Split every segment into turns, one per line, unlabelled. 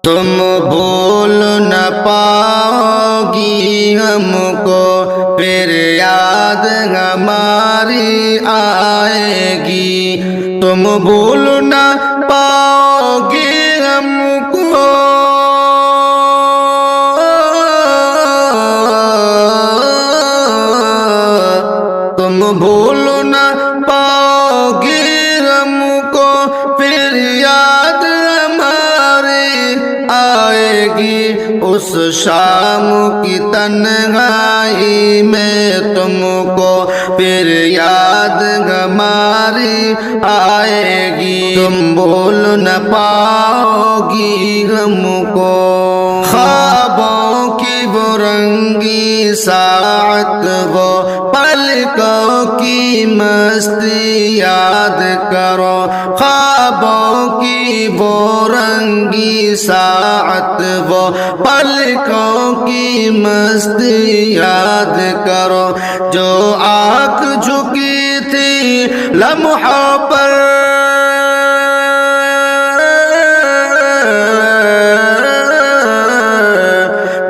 تم بھول نہ پاؤ گی ہم کو، پھر یاد ہماری آئے گی۔ تم بھول نہ پاؤ گی ہم کو، تم بھول نہ پاؤ گی ہم کو، پھر یاد ہماری آئے گی۔ اس شام کی تنہائی میں تم کو پھر یاد ہماری آئے گی۔ تم بھول نہ پاؤ گی ہم کو۔ خوابوں کی وہ رنگی ساعت، وہ پلکوں کی مستی یاد کرو۔ خوابوں کی وہ رنگی ساعت، وہ پلکوں کی مستی یاد کرو۔ جو آنکھ جھکی تھی لمحوں پر،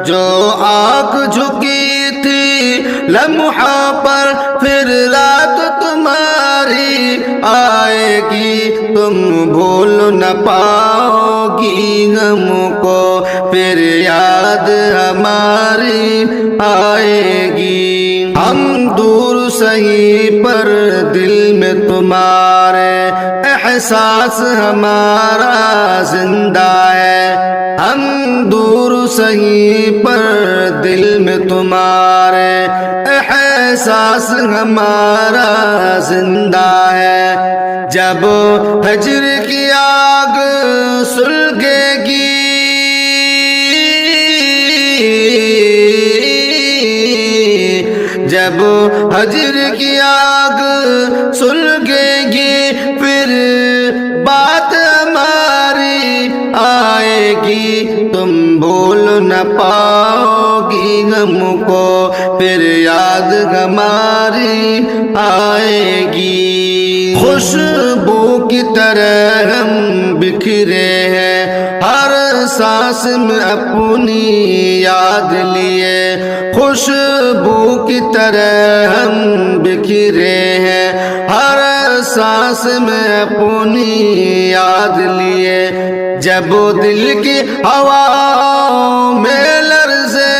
جو آنکھ جھکی تھی لمحوں پر، پھر رات تمہاری آئے گی۔ تم بھول نہ پاؤ گی ہم کو، پھر یاد ہماری آئے گی۔ ہم دور سہی پر دل میں تمہارے احساس ہمارا زندہ ہے۔ ہم دور سہی پر دل میں تمہارے احساس ہمارا زندہ ہے۔ جب ہجر کی آگ سلگے گی، جب ہجر کی آگ سلگے گی، پھر بات ہماری آئے گی۔ تم بھول نہ پاؤ گی ہم کو، پھر یاد ہماری آئے گی۔ خوشبو کی طرح ہم بکھرے ہیں، ہر سانس میں اپنی یاد لیے۔ خوشبو کی طرح ہم بکھرے ہیں، ہر سانس میں اپنی یاد لیے۔ جب دل کی ہوا میں لرزے،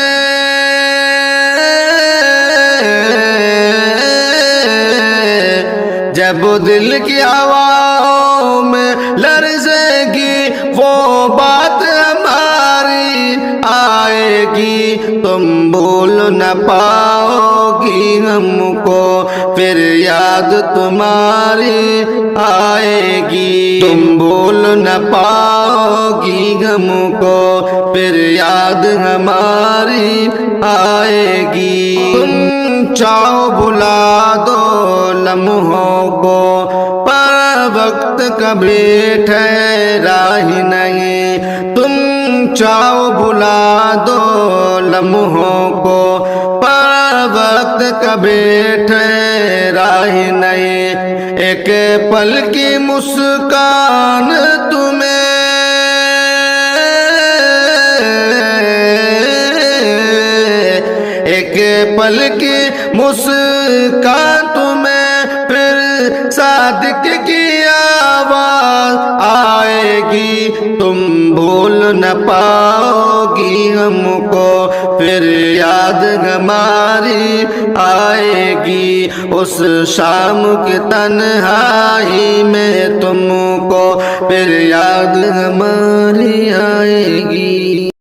جب دل کی ہوا میں لرزے گی، وہ بات ہماری آئے گی۔ تم بھول نہ پاؤ گی ہم کو، پھر یاد تمہاری آئے گی۔ تم بھول نہ پاؤ گی ہم کو، پھر یاد ہماری آئے گی۔ تم چاہو بھلا دو لمحوں کو، پر وقت کبھی ٹھہرا ہی نہیں۔ تم چاہو بھلا دو لمحوں کو، پر وقت کبھی ٹھہرا ہی نہیں۔ ایک پل کی مسکان تمہیں، ایک پل کی مسکان تمہیں، پھر صادق کی آواز آئے گی۔ تم بھول نہ پاؤ گی ہم کو، پھر یاد ہماری آئے گی۔ اس شام کی تنہائی میں تم کو، پھر یاد ہماری آئے گی۔